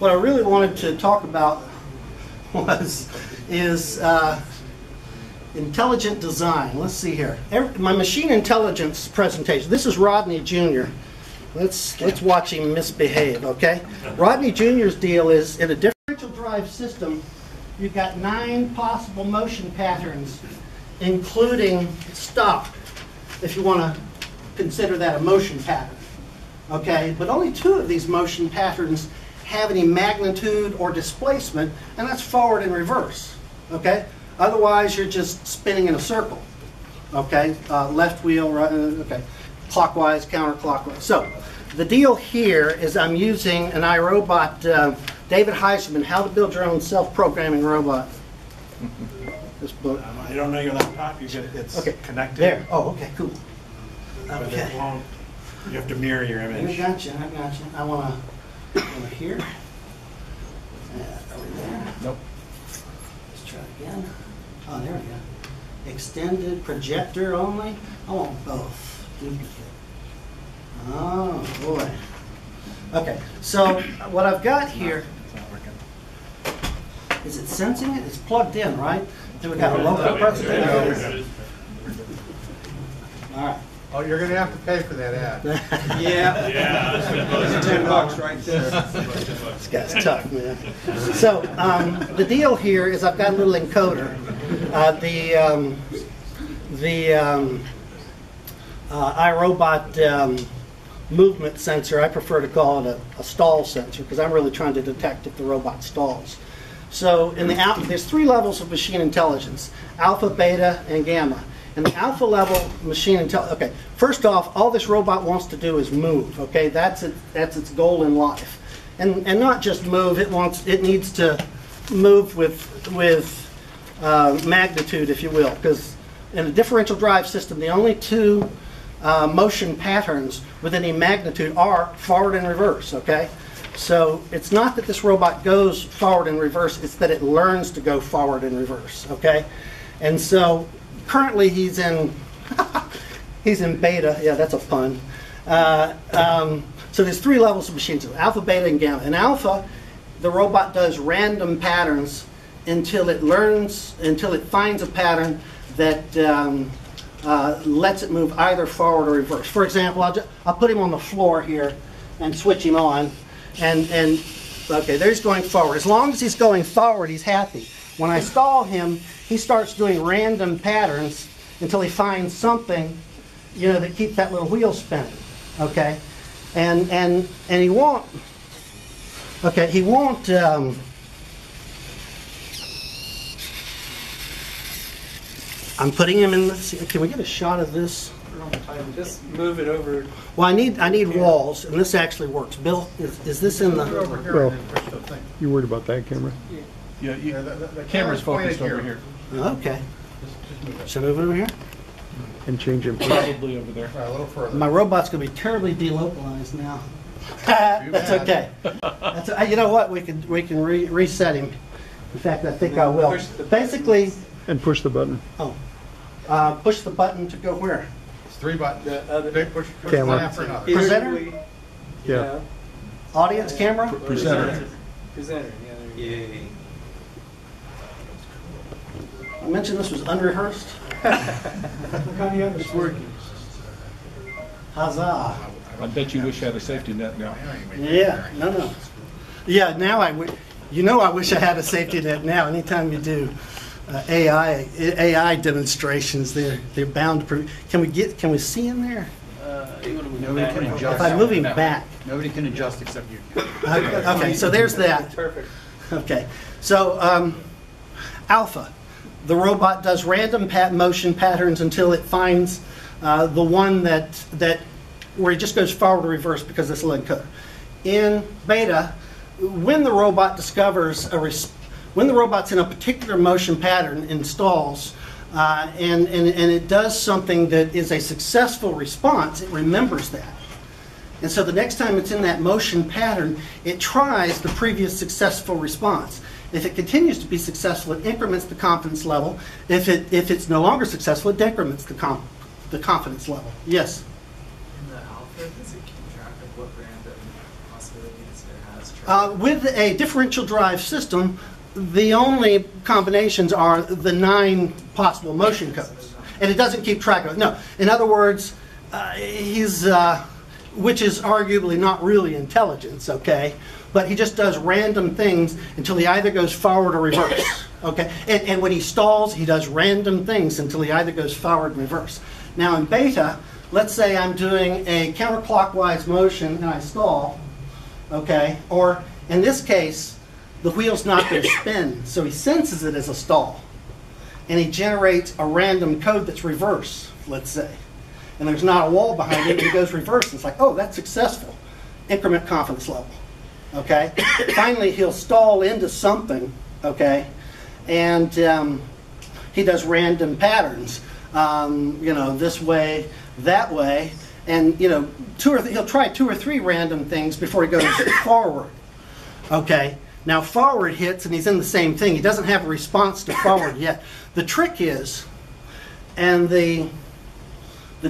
what I really wanted to talk about is intelligent design. Let's see here. My machine intelligence presentation. This is Rodney Jr. Let's watch him misbehave, okay? Rodney Jr.'s deal is, in a differential drive system, you've got 9 possible motion patterns, including stop, if you want to consider that a motion pattern, okay? But only 2 of these motion patterns have any magnitude or displacement, and that's forward and reverse, okay? Otherwise, you're just spinning in a circle, okay? Left wheel, right, okay. Clockwise, counterclockwise. So the deal here is I'm using an iRobot, David Heisman, How to Build Your Own Self-Programming Robot. This book. I don't know your laptop. It's okay. Connected. There. Oh, okay, cool. But Okay. it won't. You have to mirror your image. I got you. I want to here. Over there. Nope. Let's try it again. Oh, there we go. Extended projector only. I want both. Duplicate. Oh boy. Okay. So what I've got here. It's not working. Is it sensing it? It's plugged in, right? Then we got a local person. All right. Oh, you're going to have to pay for that ad. Yeah. Yeah. $10 right there. This guy's tough, man. So the deal here is I've got a little encoder. The iRobot movement sensor, I prefer to call it a stall sensor because I'm really trying to detect if the robot stalls. So in the there's 3 levels of machine intelligence: alpha, beta, and gamma. And the alpha level machine intelligence. Okay, first off, all this robot wants to do is move. Okay, that's its goal in life, and not just move. It needs to move with magnitude, if you will, because in a differential drive system, the only 2 motion patterns with any magnitude are forward and reverse. Okay, so it's not that this robot goes forward and reverse; it's that it learns to go forward and reverse. Okay, and so currently he's in beta. Yeah, that's a pun. So there's 3 levels of machines: alpha, beta, and gamma. In alpha, the robot does random patterns until it finds a pattern that lets it move either forward or reverse. For example, I'll put him on the floor here and switch him on, and okay, there he's going forward. As long as he's going forward, he's happy. When I stall him, he starts doing random patterns until he finds something, that keeps that little wheel spinning. Okay, and he won't. Okay, he won't. I'm putting him in the. Can we get a shot of this? Just move it over. Well, I need walls, and this actually works. Bill, is this in the? Over here Well, and then push the thing. You worried about that camera? Yeah, The camera's focused pointed over here. Okay. Just move it. Should I move it over here? And change him. Probably over there. A little further. My robot's going to be terribly delocalized now. That's okay. You know what? We can reset him. In fact, I think I will. Basically, And push the button. push the button to go where? It's 3 buttons. Big push Camera. one after another. Presenter? Yeah. Audience, camera? Presenter. Presenter, yeah. Yay. I mentioned this was unrehearsed. It's working. Huzzah. I bet you wish you had a safety net now. Yeah, no. Yeah, now I wish I had a safety net now. Anytime you do AI demonstrations, they're bound to. Can we see in there? Nobody can adjust. If I move him back. Nobody can adjust except you. Okay, so there's that. Perfect. Okay, so alpha. The robot does random motion patterns until it finds the one that where it just goes forward or reverse because it's a little encoder. In beta, when the robot discovers when the robot's in a particular motion pattern in stalls, and it does something that is a successful response, it remembers that. And so the next time it's in that motion pattern, it tries the previous successful response. If it continues to be successful, it increments the confidence level. If it's no longer successful, it decrements the confidence level. Yes? In the alpha, does it keep track of what random possibilities it has With a differential drive system, the only combinations are the 9 possible motion codes. And it doesn't keep track of it. No. In other words, which is arguably not really intelligence, okay? But he just does random things until he either goes forward or reverse, okay? And when he stalls, he does random things until he either goes forward and reverse. Now in beta, let's say I'm doing a counterclockwise motion and I stall, okay? Or in this case, the wheel's not going to spin, so he senses it as a stall. And he generates a random code that's reverse, let's say. And there's not a wall behind it, and he goes reverse. And it's like, oh, that's successful. Increment confidence level, okay? Finally, he'll stall into something, okay? And he does random patterns, this way, that way. And, he'll try 2 or 3 random things before he goes forward, okay? Now, forward hits, and he's in the same thing. He doesn't have a response to forward yet. The trick is, and the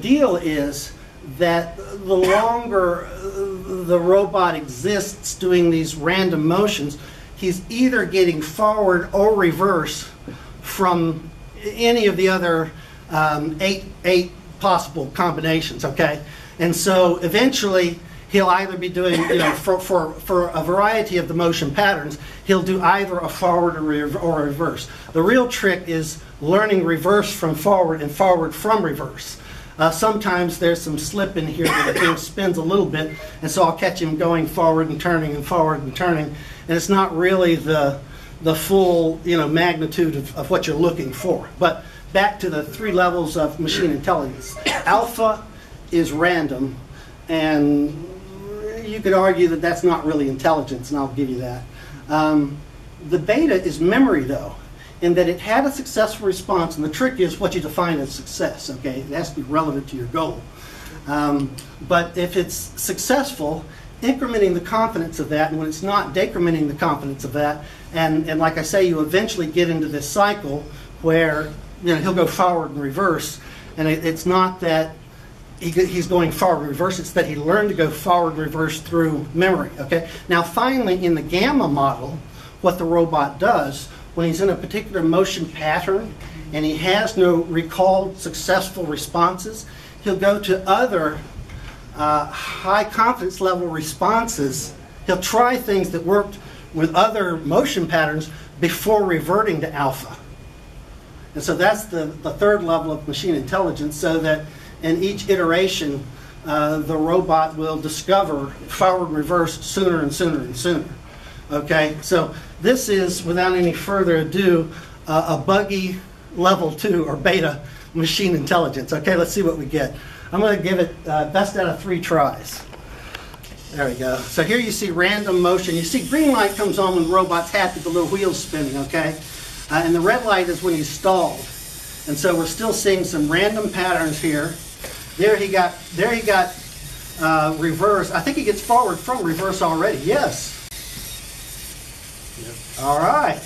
deal is that the longer the robot exists doing these random motions, he's either getting forward or reverse from any of the other 8 possible combinations, okay? And so eventually he'll either be doing, for a variety of the motion patterns, he'll do either a forward or a reverse. The real trick is learning reverse from forward and forward from reverse. Sometimes there's some slip in here where the thing spins a little bit, and so I'll catch him going forward and turning and forward and turning, and it's not really the full magnitude of what you're looking for. But back to the 3 levels of machine intelligence. Alpha is random, and you could argue that that's not really intelligence, and I'll give you that. The beta is memory, though, in that it had a successful response, and the trick is what you define as success, okay? It has to be relevant to your goal. But if it's successful, incrementing the confidence of that, and when it's not, decrementing the confidence of that, and like I say, you eventually get into this cycle where he'll go forward and reverse, and it's not that he's going forward and reverse, it's that he learned to go forward and reverse through memory, okay? Now finally, in the gamma model, what the robot does, when he's in a particular motion pattern and he has no recalled successful responses, he'll go to other high confidence level responses. He'll try things that worked with other motion patterns before reverting to alpha. And so that's the 3rd level of machine intelligence, so that in each iteration, the robot will discover forward and reverse sooner and sooner and sooner. Okay, so this is, without any further ado, a buggy level 2 or beta machine intelligence. Okay, let's see what we get. I'm going to give it best out of 3 tries. There we go. So here you see random motion. You see green light comes on when the robot's happy, the little wheel's spinning, okay? And the red light is when he's stalled. And so we're still seeing some random patterns here. There he got reverse. I think he gets forward from reverse already. Yes. All right.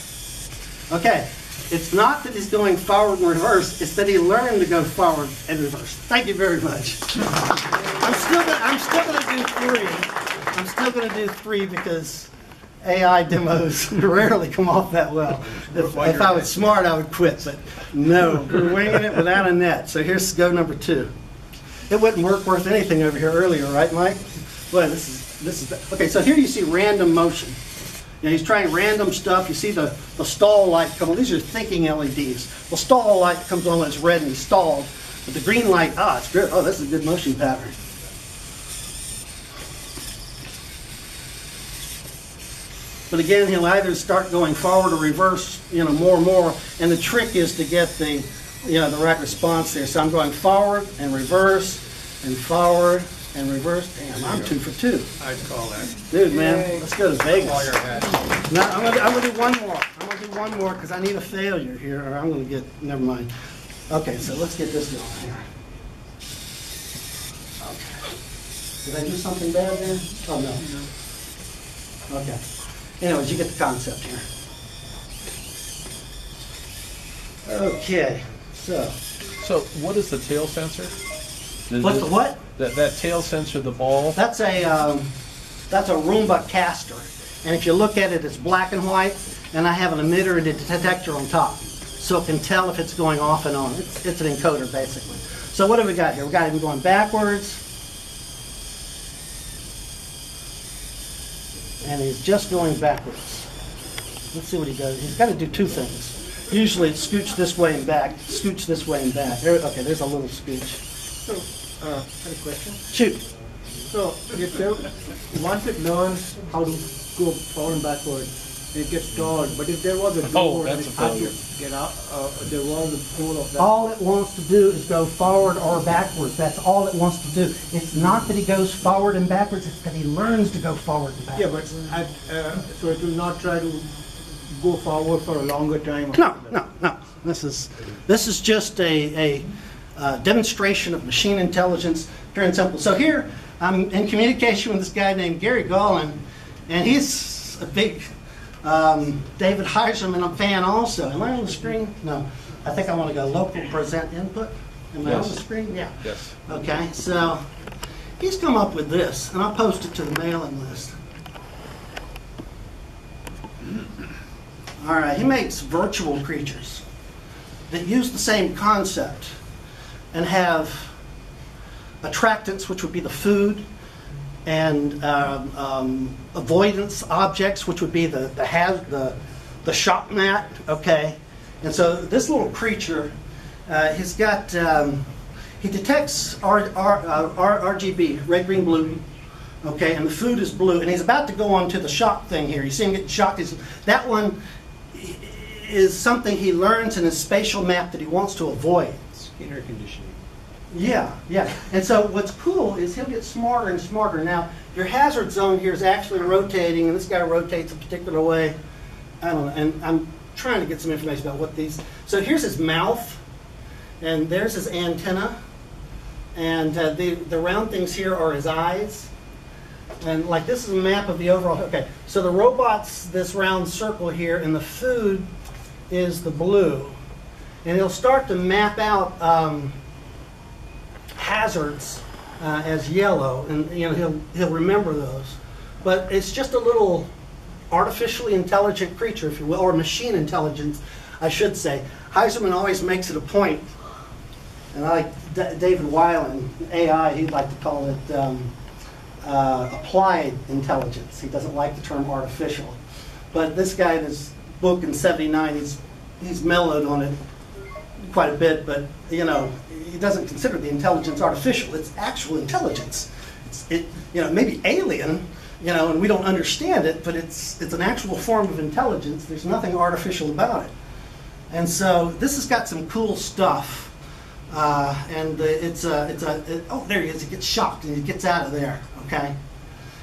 Okay. It's not that he's going forward and reverse. It's that he learned to go forward and reverse. Thank you very much. I'm still going to do 3. I'm still going to do 3 because AI demos rarely come off that well. If I was smart, I would quit. But no, we're winging it without a net. So here's go number 2. It wouldn't work worth anything over here earlier, right, Mike? Well, this is okay. So here you see random motion. He's trying random stuff. You see the stall light come on. These are thinking LEDs. The stall light comes on when it's red and he's stalled. But the green light, it's good. Oh, this is a good motion pattern. But again, he'll either start going forward or reverse, more and more. And the trick is to get the right response there. So I'm going forward and reverse and forward and reverse. Damn, I'm 2 for 2. I'd call that. Dude, man, let's go to Vegas. All your head. Now, I'm gonna do one more. I'm gonna do one more because I need a failure here, or I'm gonna get. Never mind. Okay, so let's get this going here. Okay. Did I do something bad there? Oh no. Okay. Anyways, you get the concept here. Okay. So what is the tail sensor? What's the what? That tail sensor, the ball. That's a Roomba caster. And if you look at it, it's black and white, and I have an emitter and a detector on top. So it can tell if it's going off and on. It's an encoder, basically. So what have we got here? We got him going backwards. And he's just going backwards. Let's see what he does. He's got to do two things. Usually it's scooch this way and back, scooch this way and back. Okay, there's a little scooch. So, I have a question. Shoot. So, once it learns how to go forward and backward, it gets stalled. But if there was a door that that's it a had failure. to get out, there was a goal of that. All it wants to do is go forward or backwards. That's all it wants to do. It's not that he goes forward and backwards, it's that he learns to go forward and Yeah, backwards. but so it will not try to go forward for a longer time. No. This is just a demonstration of machine intelligence, pure and simple. So here, I'm in communication with this guy named Gary Gollin, and he's a big David Heiserman fan also. Am I on the screen? No. I think I want to go local present input. Am I on the screen? Yeah. Yes. Okay, so he's come up with this, and I'll post it to the mailing list. All right, he makes virtual creatures that use the same concept and have attractants, which would be the food, and avoidance objects, which would be the shop mat. Okay, and so this little creature, he's got he detects RGB, red, green, blue. Okay, and the food is blue, and he's about to go on to the shock thing here. You see him getting shocked. That one is something he learns in his spatial map that he wants to avoid. Inner conditioning. Yeah. And so what's cool is he'll get smarter and smarter. Now, your hazard zone here is actually rotating, and this guy rotates a particular way. I don't know, and I'm trying to get some information about what these... So here's his mouth, and there's his antenna, and the round things here are his eyes. And like this is a map of the overall... Okay, so the robot's this round circle here, and the food is the blue. And he'll start to map out hazards as yellow, and he'll remember those. But it's just a little artificially intelligent creature, if you will, or machine intelligence, I should say. Heiserman always makes it a point, and I like David Weiland, AI, he'd like to call it applied intelligence. He doesn't like the term artificial. But this guy in his book in '79, he's mellowed on it quite a bit, but he doesn't consider the intelligence artificial. It's actual intelligence. It maybe alien, and we don't understand it, but it's an actual form of intelligence. There's nothing artificial about it. And so this has got some cool stuff. And oh, there he is. He gets shocked and he gets out of there. Okay,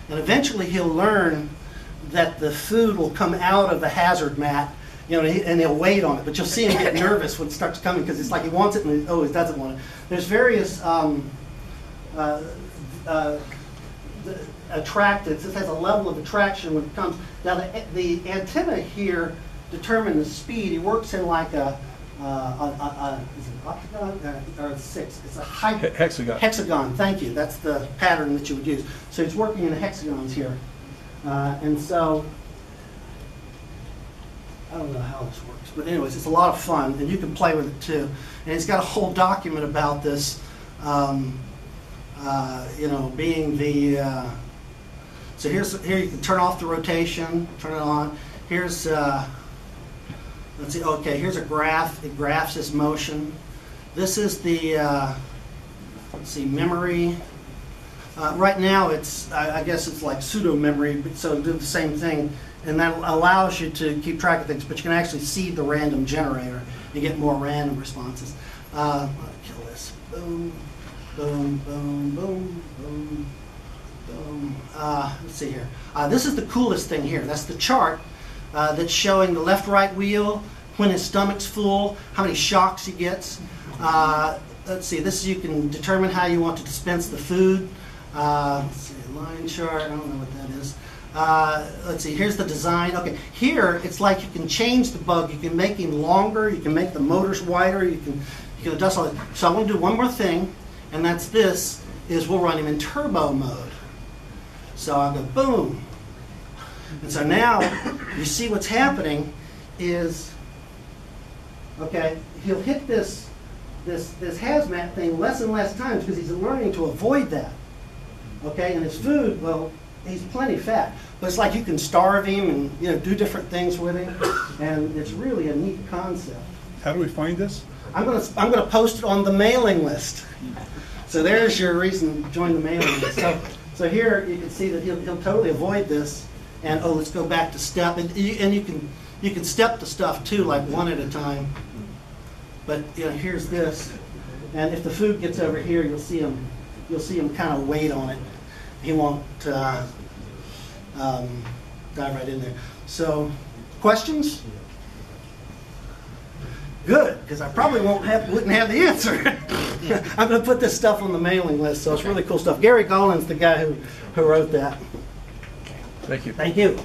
and eventually he'll learn that the food will come out of the hazard mat, and he'll wait on it. But you'll see him get nervous when it starts coming because it's like he wants it and he doesn't want it. There's various attractants. This has a level of attraction when it comes. Now the antenna here determines the speed. He works in like is it an octagon or six? It's a Hexagon. Hexagon. Thank you. That's the pattern that you would use. So he's working in hexagons here, and so I don't know how this works, but anyways, it's a lot of fun, and you can play with it too. And he's got a whole document about this. Being the so here you can turn off the rotation, turn it on. Here's let's see. Okay, here's a graph. It graphs his motion. This is the let's see, memory. Right now, I guess it's like pseudo memory, so do the same thing, and that allows you to keep track of things. But you can actually seed the random generator and get more random responses. I'll kill this. Boom, boom, boom, boom, boom, boom. Let's see here. This is the coolest thing here. That's the chart that's showing the left-right wheel when his stomach's full, how many shocks he gets. Let's see. This you can determine how you want to dispense the food. Let's see, line chart. I don't know what that is. Let's see. Here's the design. Okay, here it's like you can change the bug. You can make him longer. You can make the motors wider. You can adjust all that. So I want to do one more thing, and that's this. Is we'll run him in turbo mode. So I'll go boom. And so now you see what's happening is, okay, he'll hit this hazmat thing less and less times because he's learning to avoid that. Okay, and his food, well, he's plenty fat, but it's like you can starve him and do different things with him, and it's really a neat concept. How do we find this? I'm gonna post it on the mailing list. So there's your reason to join the mailing list. So here you can see that he'll totally avoid this. And let's go back to step, and you can step the stuff too, like one at a time. But here's this, and if the food gets over here, you'll see him kind of wait on it. He won't dive right in there. So, questions? Good, because I probably wouldn't have the answer. I'm going to put this stuff on the mailing list, so it's really cool stuff. Gary Golin's the guy who wrote that. Thank you. Thank you.